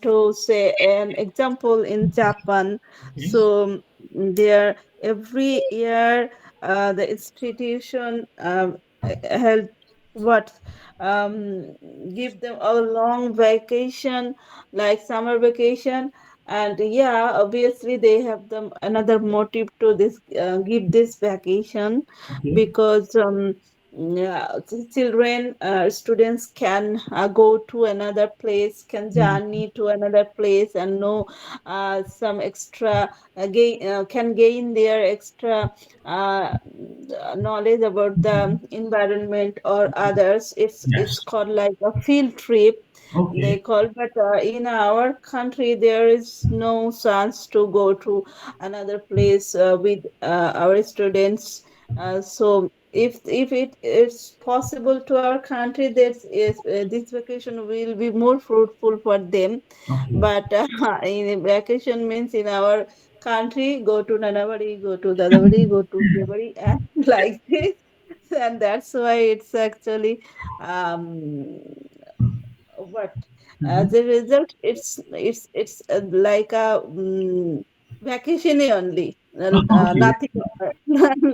to say an example in Japan. Okay. So there every year the institution held what um, give them a long vacation like summer vacation, and yeah, obviously they have them another motive to this give this vacation Okay. because yeah, children, students can go to another place, can Mhm. journey to another place, and know some extra can gain their extra knowledge about the Mhm. environment or others. It's Yes. called like a field trip they Okay. call, but in our country there is no chance to go to another place with our students. So if it is possible to our country, this vacation will be more fruitful for them. Okay. But in vacation means in our country, go to Nanavadi, go to Dadavadi, go to Devadi, and like this, and that's why it's actually um what Mhm. as a result it's like a vacation only, Okay. nothing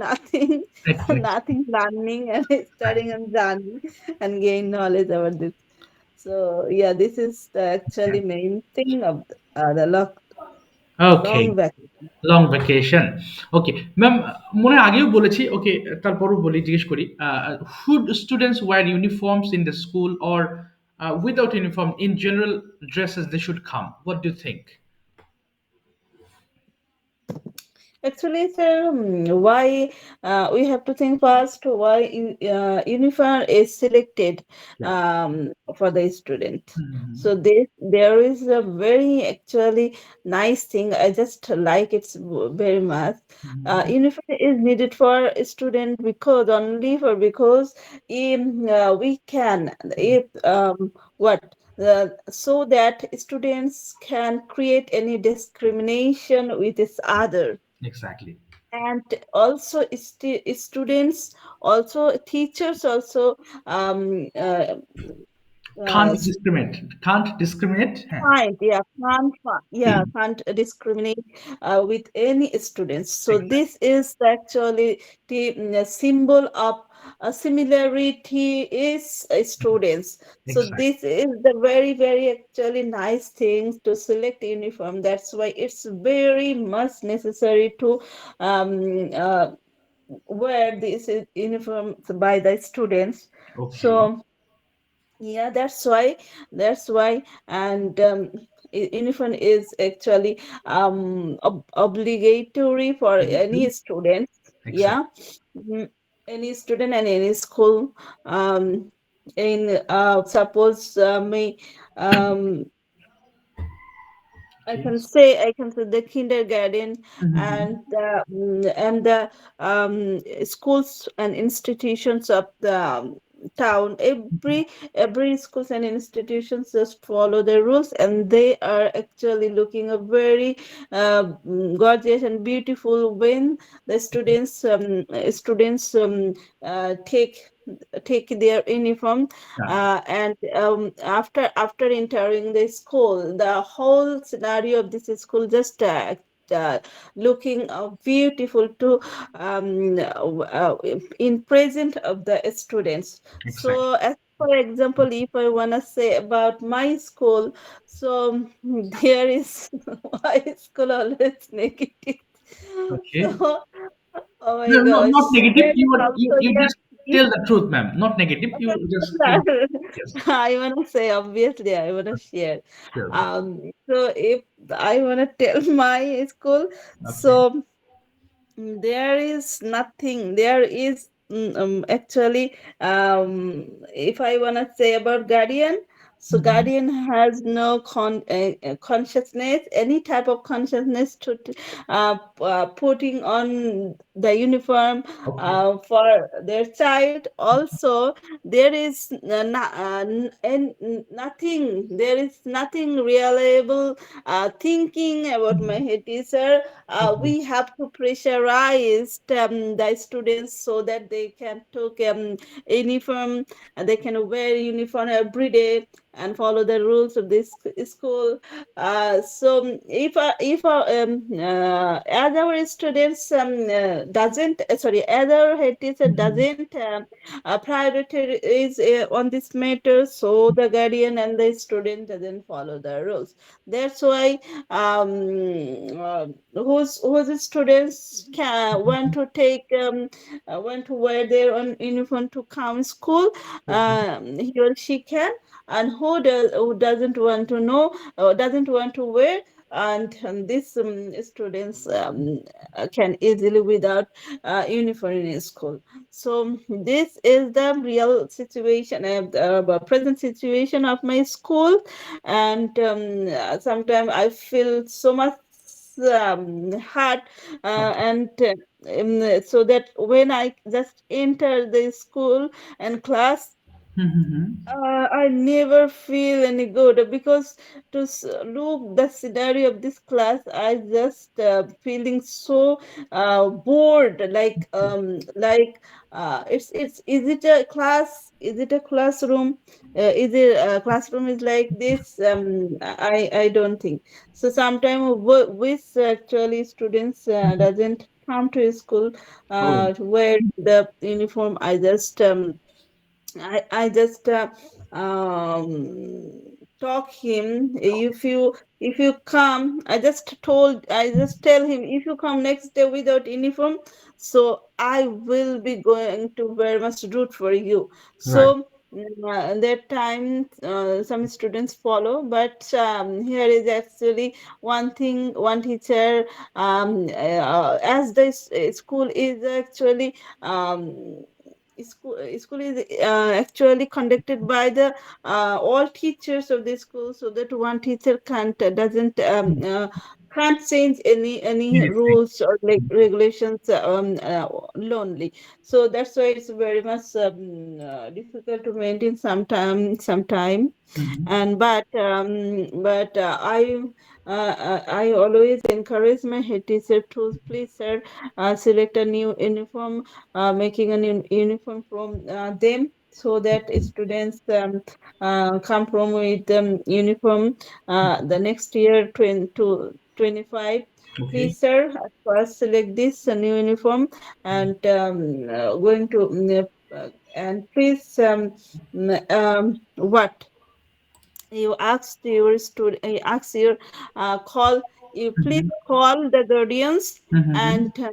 nothing Exactly. nothing learning and studying and learning and gain knowledge about this. So yeah, this is the actually main thing of the Okay. long vacation. Long vacation. Okay ma'am, মনে হয় আগেও বলেছি, okay তারপরও বলি, জিজ্ঞেস করি, should students wear uniforms in the school or without uniform in general dresses they should come? What do think? Actually, sir, why we have to think first why uniform is selected for the student. So there is a very actually nice thing. I just like it very much. Uniform is needed for a student because only for because if we can if what so that students can create any discrimination with each other, exactly. and also students also teachers also uh, can't discriminate, can't discriminate, হ্যাঁ। can't discriminate with any students. So this is actually the symbol of similarity is students. So exact. this is the very very actually nice thing to select uniform. That's why it's very much necessary to wear this uniform by the students. Okay. So yeah, that's why and uniform is actually obligatory for any student. Exact. Yeah. Mhm. Any student and any school in suppose me um I can say the kindergarten and the schools and institutions of the town. Every schools and institutions just follow the rules, and they are actually looking a very gorgeous and beautiful when the students take their uniform, and after entering the school, the whole scenario of this school just uh, looking beautiful to in present of the students. Exact. So as for example, if I want to say about my school, so there is my school always negative. Okay. So oh No, my no, not gosh, negative. there is also You just yeah. tell the truth, ma'am. Not negative. You just tell. Yes. I want to say, obviously, I want to share. Sure, ma'am. So if I want to tell my school, Okay. so there is nothing. There is actually, if I want to say about guardian, so Mhm. guardian has no consciousness, any type of consciousness to putting on the uniform Okay. for their child. Also, there is nothing. There is nothing reliable thinking about my Mhm. head teacher. Okay. We have to pressurize the students so that they can take uniform, they can wear uniform every day. and follow the rules of this school. So as our students doesn't sorry as our head teacher Mhm. doesn't prioritize on this matter, so the guardian and the student doesn't follow the rules. That's why whose students can want to take want to wear their own uniform to come school, Okay. he or she can, and who doesn't want to know or doesn't want to wear, and these students can easily without uniform in school. So this is the real situation, the present situation of my school, and sometimes I feel so much hard, and so that when I just enter the school and class, Mhm. I never feel any good because to look the scenario of this class, I just feeling so bored. It's is it a class? Is it a classroom? Is it a classroom is like this? I don't think so. Sometimes with actually students doesn't come to school Oh. to wear the uniform. I just talk him, if you come, I just tell him, if you come next day without uniform, so I will be going to very much root for you. Right. So that time some students follow, but here is actually one thing, one teacher, as the school is actually school is actually conducted by the all teachers of the school, so that one teacher doesn't can't change any Anything. rules or like regulations lonely. So that's why it's very much difficult to maintain sometime. Mhm. And but I always encourage my head teacher to please, sir, select a new uniform, making a new uniform from them, so that students come from with uniform the next year 25. Okay. Please, sir, first select this new uniform, and going to and please what you asked your student, you ask your call, you please Mhm. call the guardians and Mhm.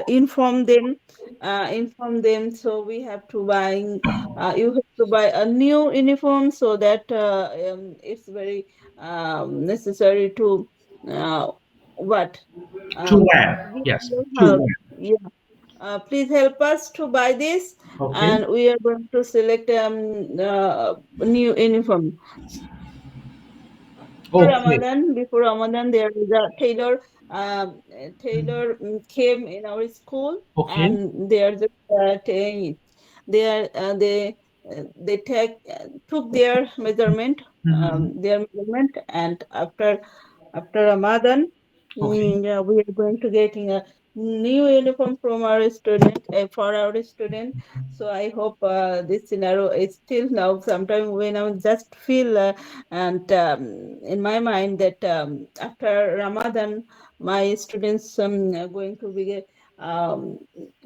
inform them, so we have to you have to buy a new uniform, so that it's very necessary to uh, what To where? give Yes. your To help. where? Yeah, please help us to buy this, Okay. and we are going to select new uniform. Okay. Before Ramadan, there is a tailor. Tailor came in our school, Okay. and they are just they are they took Mhm. their measurement, and after Ramadan, Okay. yeah, we are going to getting a new uniform from our student, for our student. So I hope this scenario is still now. Sometime when I just feel and in my mind that after Ramadan, my students are um,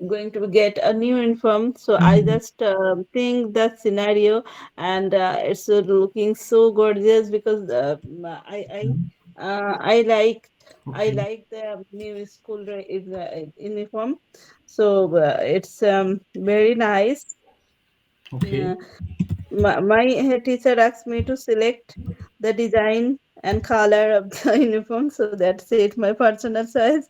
going to get a new uniform. So I Mhm. just think that scenario, and it's looking so gorgeous because I like Okay. the new school uniform. So it's very nice. Okay. Uh, my head teacher asked me to select the design and color of the uniform, so that's it, my personal choice,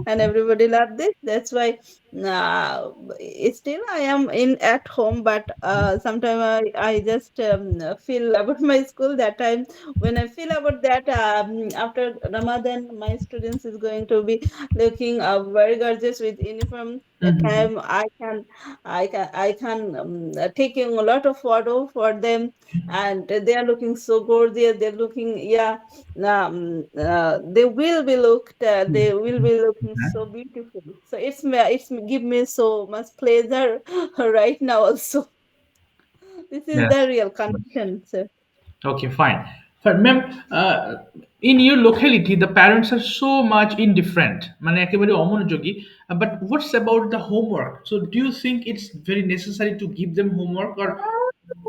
and everybody loved it. That's why uh, still I am in at home, but sometimes I just feel about my school that time. When I feel about that, after Ramadan, my students is going to be looking very gorgeous with uniform. That Mhm. time I can taking a lot of photo for them, and they are looking so gorgeous. They're looking, yeah, they will be looking so beautiful. So it's give me so much pleasure right now also. This is Yes. the real condition, sir. Okay, fine. But ma'am, in your locality, the parents are so much indifferent. মানে একেবারে অমনোযোগী. But what's about the homework? So do you think it's very necessary to give them homework or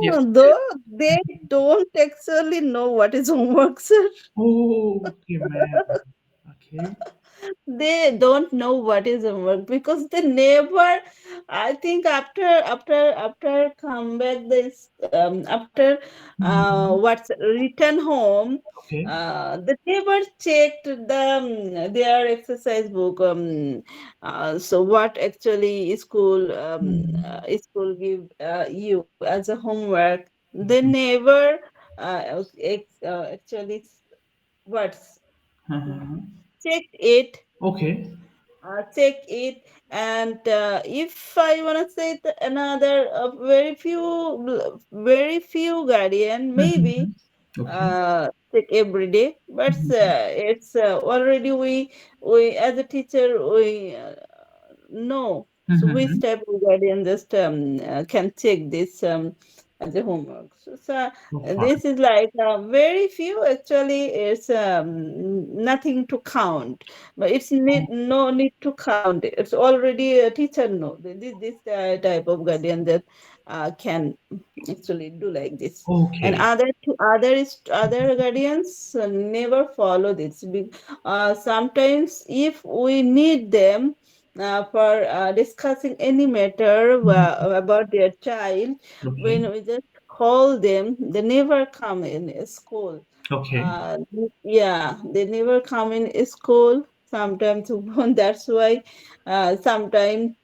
yes? Though they don't actually know what is homework, sir. Oh, okay, ma'am. Okay. They don't know what is homework because they never, I think after come back this after Mhm. what's return home, Okay. they never checked their exercise book. So what actually school give you as a homework, they never actually what's Mhm. check it, Okay. check it. And if I want to say another very few guardian maybe Mhm. Okay. check every day, but Mhm. it's already we as a teacher we know. So which Mhm. type of guardian just can check this as a homework. So Oh, fine. this is like very few actually. It's nothing to count, but it's no need to count. It's already a teacher know. This type of guardian that can actually do like this. And Okay. other guardians never follow this. Sometimes if we need them for discussing any matter Mhm. about their child, Okay. when we just call them, they never come in school. Okay. Yeah, they never come in school. Sometimes that's why sometimes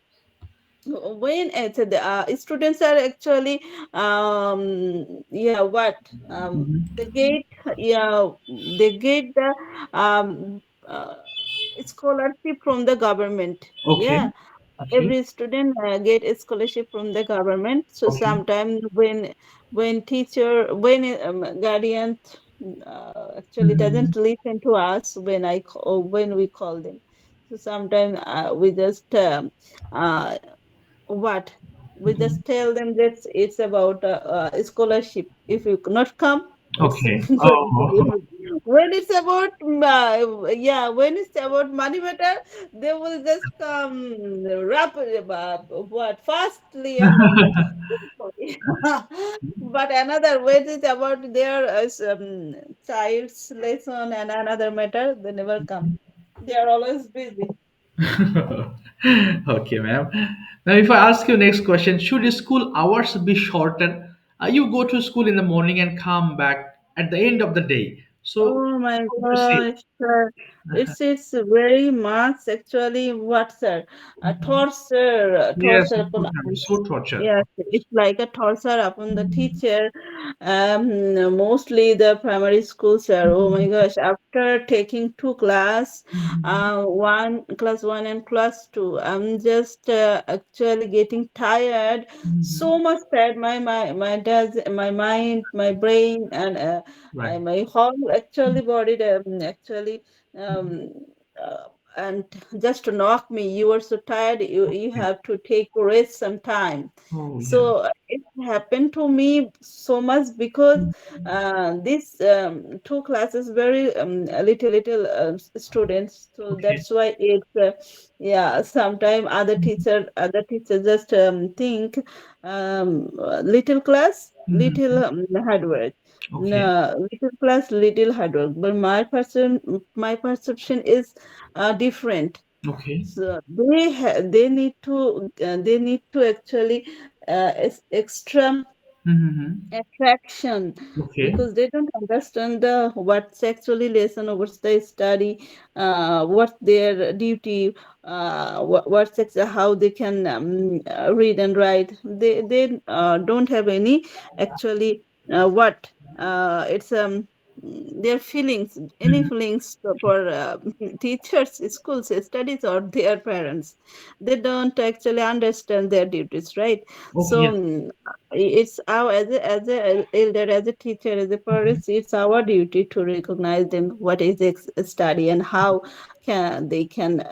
when the students are actually yeah what Mhm. they get, yeah, they get the scholarship from the government. Okay. Yeah, Okay. every student get a scholarship from the government. So Okay. sometimes when guardian actually Mhm. doesn't listen to us when we call them. So sometimes we just uh, what we Mhm. just tell them that it's about a scholarship. If you cannot come, it's Okay. going to Oh. be when it's about yeah, when it's about money matter, they will just come rapidly what fastly and sorry. But another when it's about their child's lesson and another matter, they never come. They are always busy. Okay, ma'am. Now, if I ask you next question, should school hours be shortened? You go to school in the morning and come back at the end of the day. So, Oh my how do you say? gosh, sir. It's very much actually what, sir? A Yes, torture upon us. so torture. Yes, it's like a torture upon the teacher. Mostly the primary school, sir. Oh my gosh, after taking two class, class one and class two, I'm just actually getting tired. So much tired. My mind, my brain, and Right. my whole actually body actually um, uh, and just to knock me. You are so tired. You Okay. have to take rest sometime. Oh, yeah. So it happened to me so much because these two classes very little students. So Okay. that's why it's yeah. Sometime other teacher just think little class Mhm. little hard work. Okay. No, little class, little hard work. But my perception is different. Okay. So they need to actually extra Mm-hmm. attraction Okay. because they don't understand what's actually lesson or what's the study, what's their duty, how they can read and write. They don't have any actually what it's their feelings, any Mhm. feelings for teachers, schools, studies, or their parents. They don't actually understand their duties, right? Okay. So Yes. it's our as a elder, as a teacher, as a parents, it's our duty to recognize them what is study and how can they can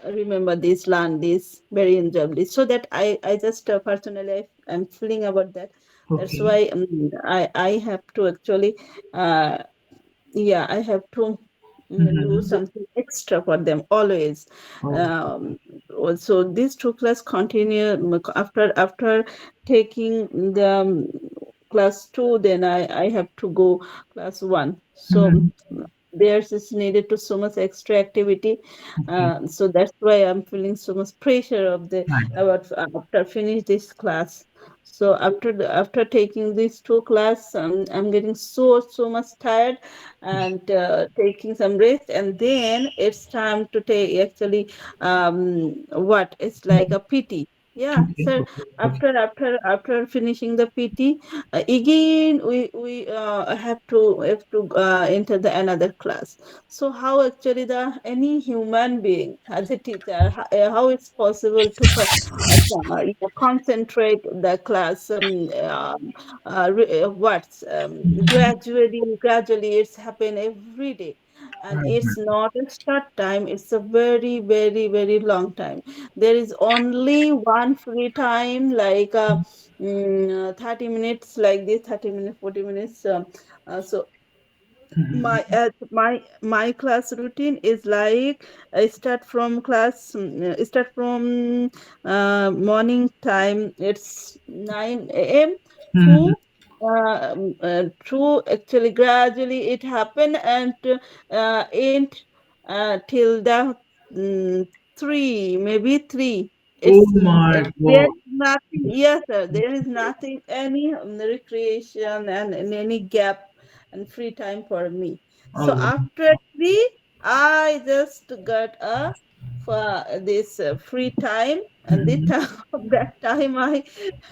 remember this, learn this very enjoyably. So that I just personally I'm feeling about that. That's Okay. why I have to actually uh, yeah, I have to do Mm-hmm. something extra for them always. Oh, um, so these two class continue after taking the class 2, then I have to go class 1. So mm-hmm. there's is needed to so much extra activity. Okay. So that's why I'm feeling so much pressure of the Right. about after finish this class. So after taking these two class, I'm getting so much tired, and taking some rest, and then it's time to take actually what it's like a PT. Yeah, Okay. so Okay. Okay. after finishing the PT, again we have to enter the another class. So how actually the any human being as a teacher, how it's possible to concentrate the class, what's gradually it's happen every day, and Right. it's not a short time, it's a very long time. There is only one free time, like 30 minutes, like this 30 minutes, 40 minutes. So my class routine is like I start from morning time, it's 9 a.m. Mm-hmm. to actually gradually it happen, and end till the mm, 3, maybe 3. Oh It's my there God. is nothing, yes sir, there is nothing, any recreation and any gap and free time for me. So Oh, after 3, I just got a for this free time, and the mhm. time of that time I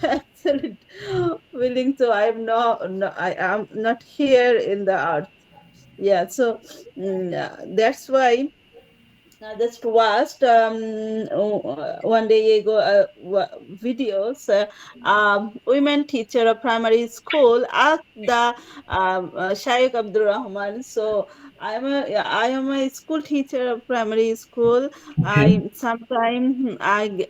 actually willing to. I am not here in the earth. Yeah, so that's why I just watched one day ago videos. Women teacher of primary school asked the Shaykh Abdul Rahman. So I am a school teacher of primary school. Okay. I sometimes I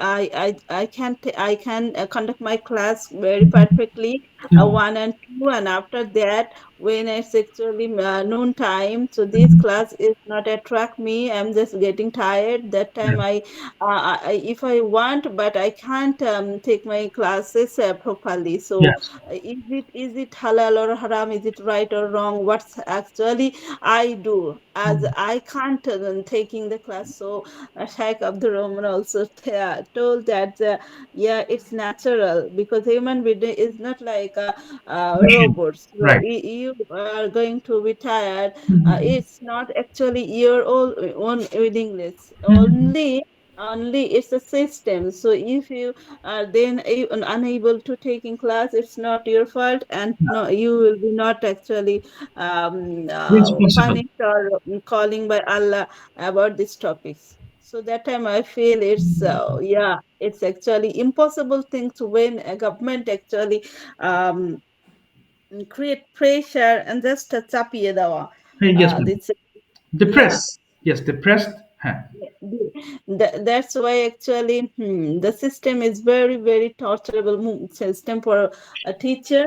can conduct my class very perfectly, No. 1 and 2, and after that when it's actually noon time, so this class is not attract me, I'm just getting tired that Yeah. time. If I want, but I can't take my classes properly. So Yes. is it halal or haram, is it right or wrong, what's actually I do, as Mm. I can't taking the class. So Shaykh Abdul Rahman also told that yeah, it's natural, because human being is not like Machine. robots. So Right. you are going to be tired. Mhm. It's not actually your own willingness. Mhm. Only it's a system. So if you are then unable to take in class, it's not your fault, and no, you will be not actually Responsible. punished or calling by Allah about these topics. So that time I feel it's yeah, it's actually impossible things when a government actually um create pressure and just চাপিয়ে দেওয়া. Yes, ma'am. This, yeah. Depressed. Yes, depressed. Huh. That's why actually the system is very torturable system for a teacher.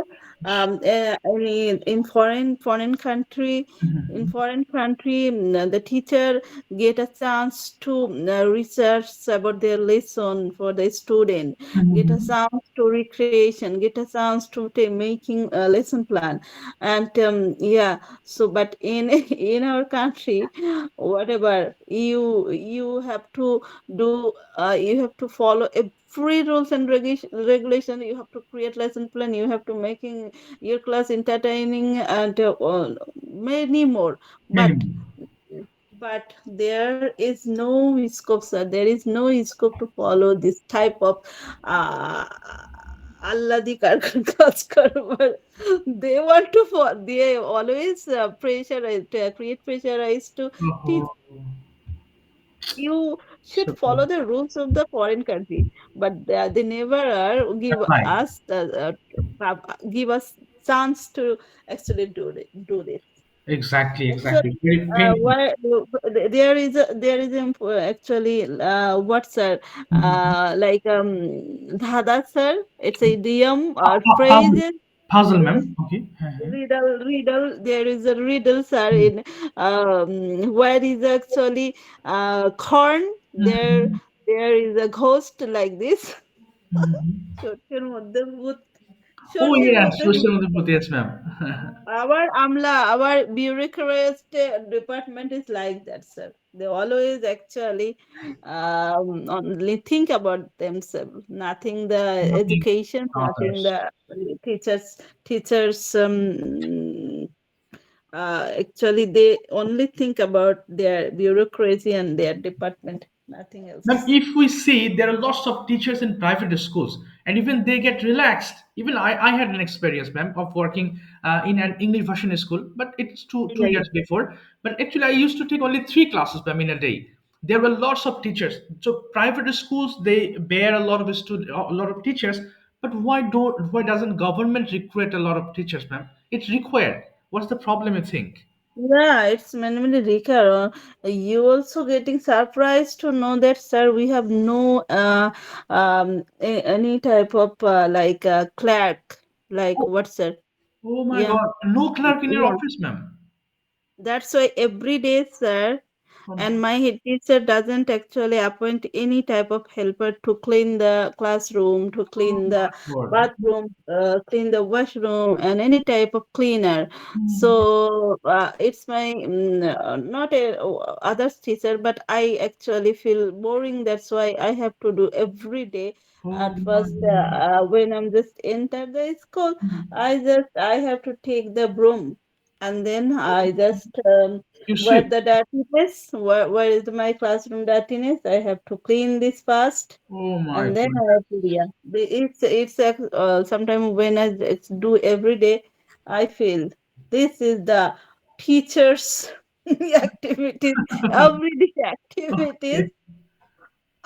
In foreign country, the teacher get a chance to research about their lesson for the student, get a Mhm. chance to recreation, get a chance to making a lesson plan, and yeah. So, but in in our country, whatever you have to do, you have to follow every rules and regulation, you have to create lesson plan, you have to making your class entertaining, and many more. but Minimum. but there is no scope, sir, there is no scope to follow this type of uh আহ্লাদি কাজ করবার they want to they always pressurize create pressurize to teach. Oh, You should so follow the rules of the foreign country, but they never give apply. us give us chance to actually do this. Exactly, exactly. Actually, Very painful. there is actually what sir, Mhm. like dhada sir, it's a idiom or How, phrase. Puzzle, ma'am. Okay. Riddle. There is a riddle, sir. In where is actually corn? Mhm. There is a ghost like this. Mhm. সর্ষের মধ্যে ভূত, Oh সর্ষের yes, মধ্যে ভূত। social media, yes, ma'am. Our bureaucrat department is like that, sir. They always actually only think about themselves, nothing the Nothing education, nothing others. the teachers. Actually, they only think about their bureaucracy and their department, nothing Ma'am, else. if we see there are lots of teachers in private schools, and even they get relaxed. Even I had an experience, ma'am, of working in an English version school, but it's two Yeah, yeah. years before. But actually, I used to take only three classes, ma'am, in a day. There were lots of teachers. So private schools they bear a lot of a lot of teachers. But why doesn't government recruit a lot of teachers, ma'am? It's required. What's the problem? You think? Yeah, it's mainly Rika. You also getting surprised to know that, sir, we have no any type of like clerk, like Oh, what's that? oh my Yeah, God! No clerk in your yeah. office, ma'am. That's why every day, sir, and my head teacher doesn't actually appoint any type of helper to clean the classroom, to Oh clean my the God. bathroom, clean the washroom, and any type of cleaner. So it's my not a others teacher, but I actually feel boring. That's why I have to do every day. Oh At my first, God. when I'm just enter the school, I have to take the broom, and then I just You where sweep. the dirtiness, where is my classroom dirtiness? I have to clean this first, Oh my and then I goodness. have to, yeah. It's sometimes when do every day, I feel this is the teachers' activities, everyday activities. Okay.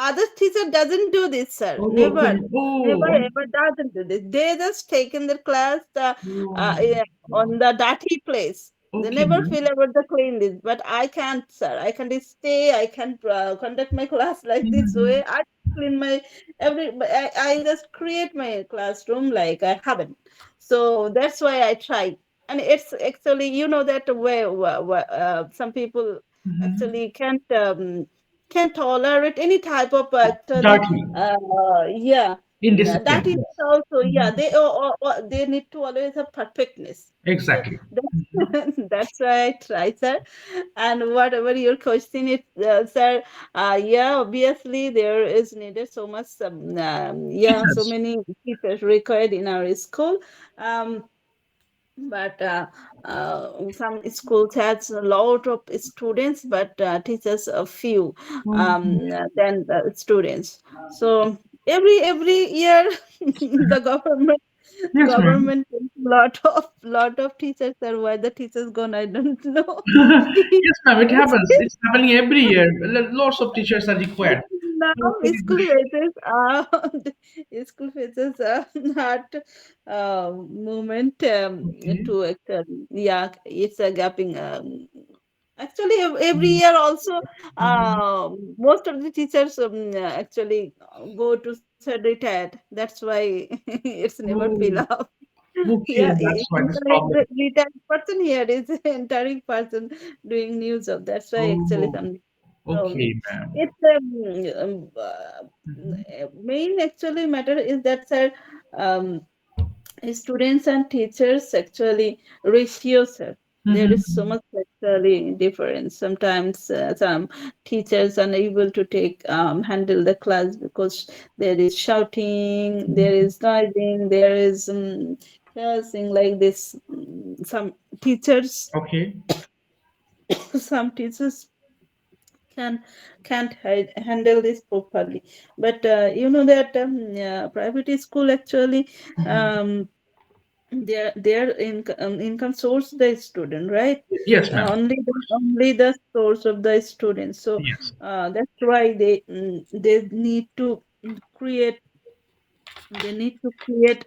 Other teacher doesn't do this, sir. Oh, Never, okay. never Oh, ever doesn't do this. They just take in the class oh my yeah, God. on the dirty place. They Okay, never ma'am. feel about the clean this. But I can't, sir. I can't stay. I can't conduct my class like this way. Mhm. I clean my but I just create my classroom like I haven't. So that's why I try. And it's actually, you know, that way some people Mhm. actually can't tolerate any type of actually Dirty. yeah, that Indiscipline. is Yes. also, yeah, Mhm. they need to always have perfectness. So Exactly. that's why I try, sir. And whatever your question is, sir, yeah, obviously there is needed so much yeah, so Teachers. many teachers required in our school. um but some schools has a lot of students, but teachers a few Mhm. than students. So every year the Yes, ma'am. government lot of teachers are, where the teachers gone, I don't know. Yes, ma'am. It It's happens. It's happening every year. Lots of teachers are it's required. now Okay, school faces school faces hard movement okay. to actually, yeah, it's a gapping. Actually, every year also, Mhm. most of the teachers actually go to say retired. That's why it's never fill Oh, up. Yeah, okay. That's why this the problem. retired person here is entering person doing new job. That's why actually Oh, some. Um, okay, ma'am. it's main actually matter is that, sir, um, students and teachers actually ratios, sir. There is so Mhm. much actually difference. Sometimes some teachers unable to take handle the class because there is shouting, there is noising, there is cursing like this. Some teachers, Okay. some teachers can can't handle this properly. But you know that private school actually um, their income source the student, right? Yes, ma'am. Only the source of the student. So Yes. that's why they need to create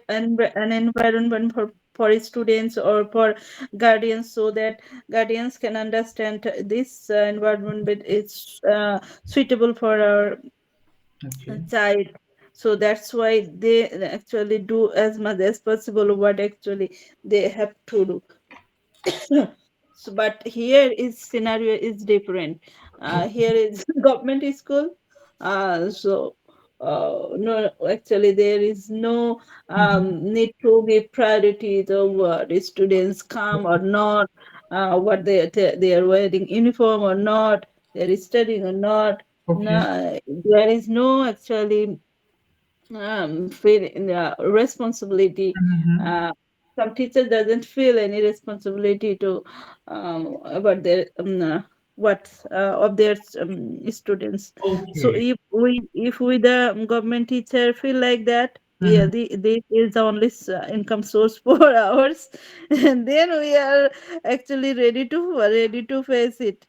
an environment for students or for guardians, so that guardians can understand this environment is suitable for our Okay. child. So that's why they actually do as much as possible what actually they have to do. So, but here is scenario is different. Here is government school. So no, actually there is no Mhm. need to give priority to what the students come or not, what they are wearing uniform or not, they are studying or not. Okay. No, there is no actually feel responsibility. Mhm. Uh, some teacher doesn't feel any responsibility to about their what of their students. So Okay. if we the government teacher feel like that, yeah, Mhm. this is the only income source for ours, and then we are actually ready to face it.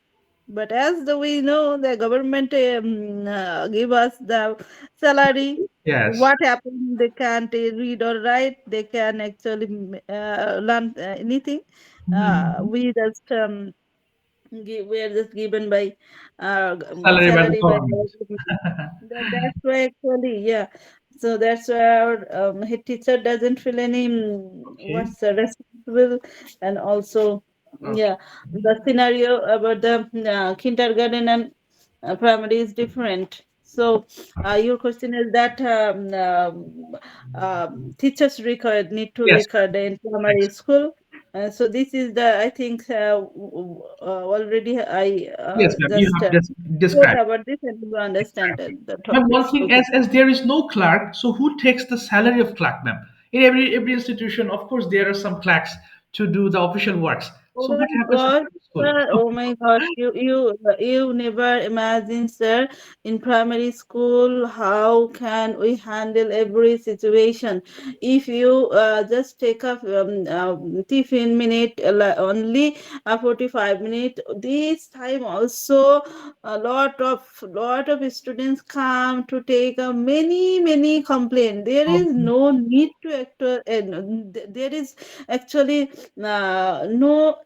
But as we know, the government give us the salary. Yes. What happened? They can't read or write. They can actually learn anything. Mhm. We just we are just given by Salary by the salary by government. government. That's why actually, yeah. So that's why our head teacher doesn't feel any Okay. what's responsible, and also, Okay. yeah, the scenario about the kindergarten and primary is different. So your question is that teachers record need to Yes, record in primary ma'am. school. So this is the I think already I Yes, ma'am. You just have just thought described. about this and you understand Exactly. the Ma'am, topics. one thing, Okay. as there is no clerk, so who takes the salary of clerk, ma'am? In every institution, of course, there are some clerks to do the official works. Oh So my what happens in God, the school? sir. Oh my gosh. You never imagine, sir, in primary school, how can we handle every situation? If you just take a tiffin minute, only 45 minutes, this time also a lot of students come to take a many complaint. There is Okay. no need to act, there is actually no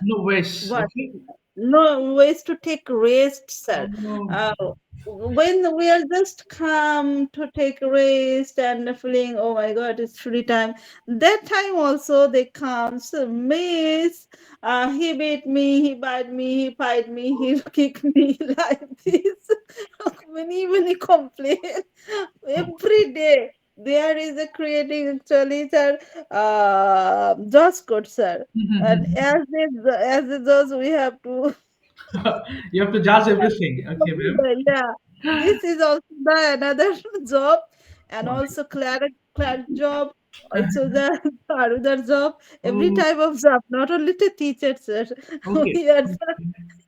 No waste. what Okay. no ways to take rest, sir. Oh, uh, when we are just come to take rest and feeling, oh my god, it's free time, that time also they come. So miss, he beat me, he bite me, he fight me, he kick me like this. Many complain every day. There is a creating actually, sir, just good, sir. And as those we have to you have to judge everything. Okay, ma'am. yeah, this is also the another job, and Okay. also clerk job, also the another job, every Oh, type of job, not only the teachers, sir. okay. we are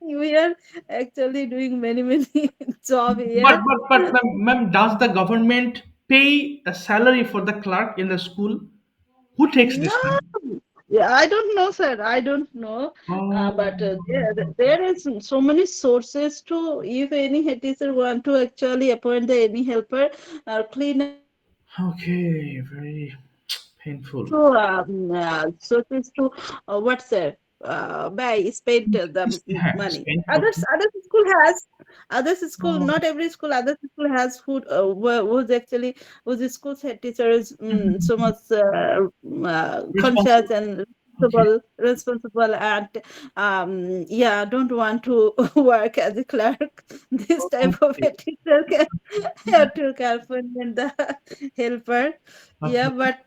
we are actually doing many job But here. ma'am, does the government pay a salary for the clerk in the school? Who takes No, this, ma'am? yeah, I don't know, sir. I don't know. Oh, But there is so many sources to if any head teacher want to actually appoint the any helper or cleaner. okay, very So painful. sources to what's it? By spend the money. Spain. Okay. Other school, Oh, not every school. Other school has food. Who's actually whose school's head teacher is so much conscious responsible. and Okay. responsible, and yeah, don't want to work as a clerk. This type of Okay. head teacher can have to calculate the helper. Yeah, Okay. but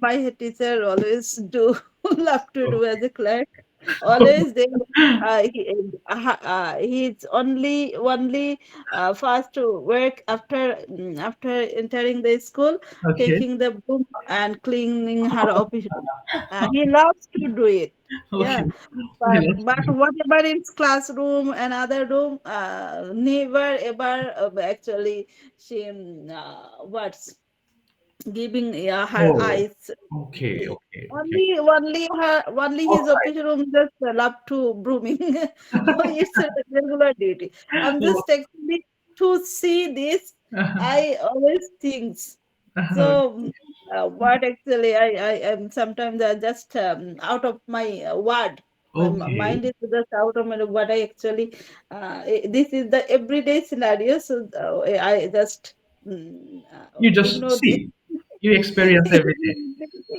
my head teacher always do love to do as a clerk. Okay. Always they he's only fast to work after entering the school, Okay. taking the broom and cleaning her office room. He loves to do it. Okay. Yeah, Okay. but whatever in classroom and other room, never ever actually she what's giving her Oh. eyes. Okay. eh, Okay. Okay. only his Outside. office room just love to brooming. It's a regular duty. I'm Oh. just actually to see this. I always thinks. So what actually I am sometimes I just out of my word. My Okay. mind is just out of my what I actually this is the everyday scenario. So I just You just ignore this. see, you experience every day.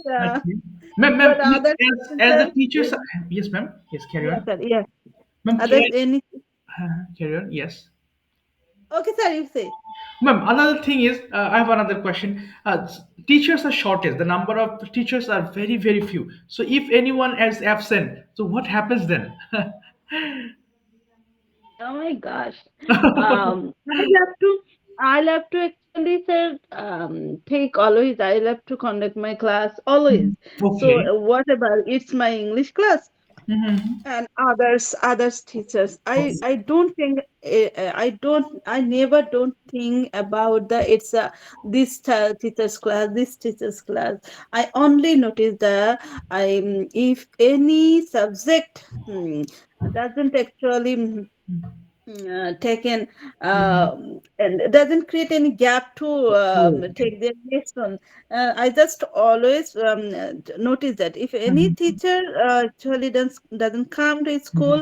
Yeah, Okay. Ma'am, but other as teachers, a teacher, yes, ma'am. Yes, carry yeah, on. sir, yeah, Ma'am, other any. carry on. Yes. Okay, sir, you say. Ma'am, another thing is, I have another question. Teachers are shortage. The number of teachers are very, very few. So if anyone is absent, so what happens then? Oh my gosh. I'll have to actually, sir, take always, I'll have to conduct my class always. So Okay. whatever, it's my English class Mhm. and others teachers. Okay. I don't think, I never don't think about the, it's a, teacher's class, this teacher's class. I only notice the, if any subject doesn't actually taken, Mhm. and it doesn't create any gap to Okay. take their lesson. I just always notice that if any Mhm. teacher actually doesn't come to school,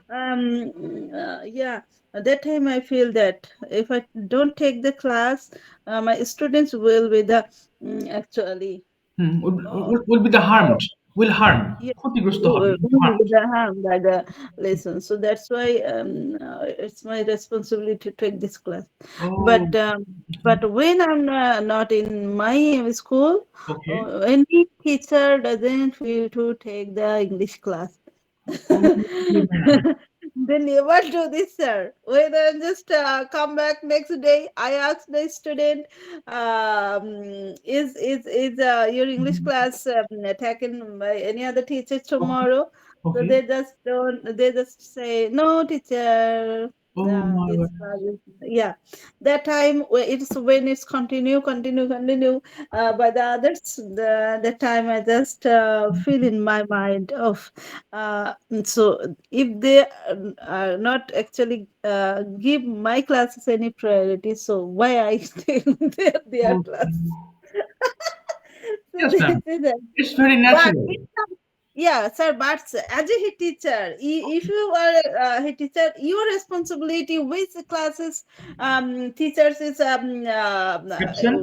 Mhm. yeah, at that time I feel that if I don't take the class, my students will be the actually. Uh, Will be the harmed. Will harm. yeah, ক্ষতিগ্রস্ত হবে, will be harmed. with the harm by the lesson. So that's why it's my responsibility to take this class. Oh. But when I'm not in my school, Okay. any teacher doesn't feel to take the English class. Okay, ma'am. They never do this, sir. When I just come back next day, I ask the student, is your English class taken by any other teacher Okay. tomorrow? So Okay. they just don't. They just say, no, teacher. Oh my This God. class is, yeah. That time it's when it's continue. By the others, the time I just feel in my mind of, so if they are not actually give my classes any priority, so why I take their class? Okay. So Yes, this ma'am. is it. It's very But natural. yeah, sir, but as a head teacher, if you are a head teacher, your responsibility with the classes, teachers is Absent.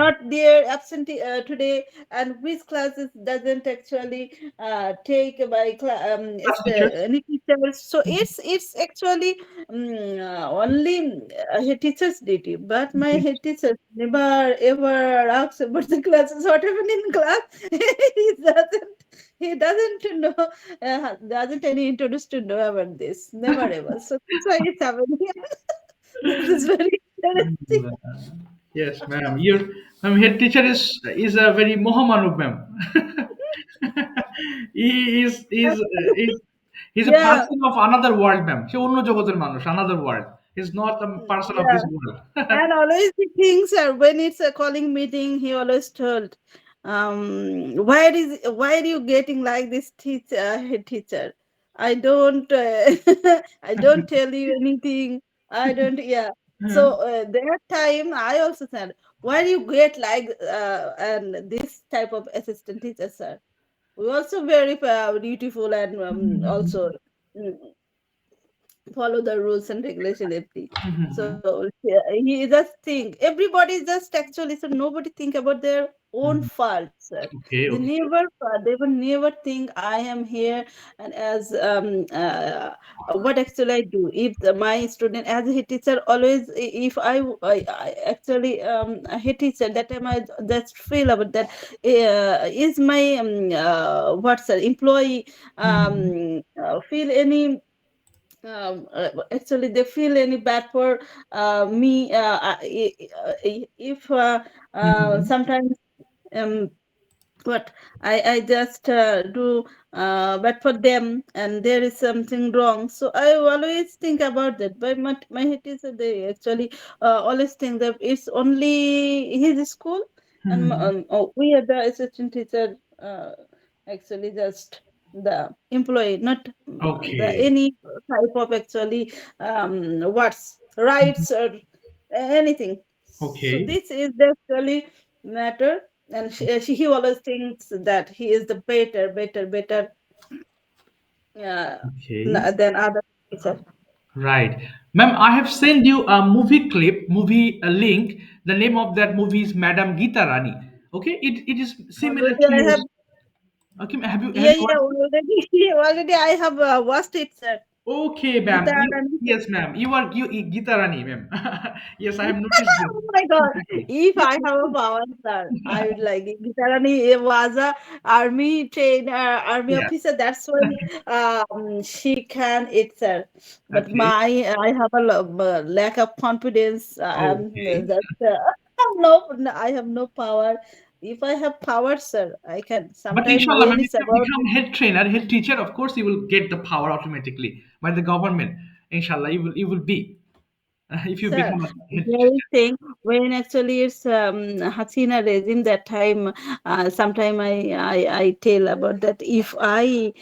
not there, absent today, and which classes doesn't actually take by Class teachers. any teachers. So it's actually only head teacher's duty. But my Okay. head teacher never ever asks about the classes. What happened in class? He doesn't know, doesn't any introduced to know about this. Never ever. So that's why it's happening. This is very interesting. Yes, ma'am. Your ma'am head teacher is a very Mohamanu, ma'am. he is he's a Yeah, person of another world, ma'am. সে অন্য জগতের মানুষ, another world. He's not a person of yeah. this world. And always he thinks when it's a calling meeting, he always told, why are you getting like this teacher, head teacher? I don't, I don't tell you anything. I don't, yeah. So that time I also said, why do you get like and this type of assistant teacher, sir? We also very beautiful and also mm, follow the rules and regulation every. So yeah, he just think everybody just actually, so nobody think about their own faults, sir. Okay, okay. They will never think I am here and as what actually I do. If my student as a head teacher always, if I actually a head teacher, that time I just feel about that, is my what's employee feel any actually they feel any bad for me, if sometimes um but I just do bad for them and there is something wrong, so I always think about that. But my head is they actually always think that it's only his school and we are the assistant teacher, actually just the employee, not the Okay, any type of actually what's rights or anything. So okay, this is the actually matter, and he always thinks that he is the better uh, okay. than other teacher. Right. Ma'am, I have sent you a movie clip, movie link. The name of that movie is Madam Gita Rani. Okay, it is similar Already to I your. have, Okay, have yeah, you yeah, watched? already, already I have watched it, sir. Okay, ma'am. Gita You, Rani. yes, ma'am. You Gita Rani, ma'am. Yes, I have noticed this. Oh my God. Exactly. If I have a power, sir, I would like it. Gitarani was a army trained army Yeah. officer. That's why she can it, sir. But Okay. I have a lack of confidence. Okay. That no, I have no power. If I have power, sir, I can. But Sometime inshallah, when ma'am, if it's you about become head trainer, head teacher, of course you will get the power automatically by the government. Inshallah, you will be if you sir, become a head very teacher. thing when actually it's Hasina regime that time. Sometime I tell about that if I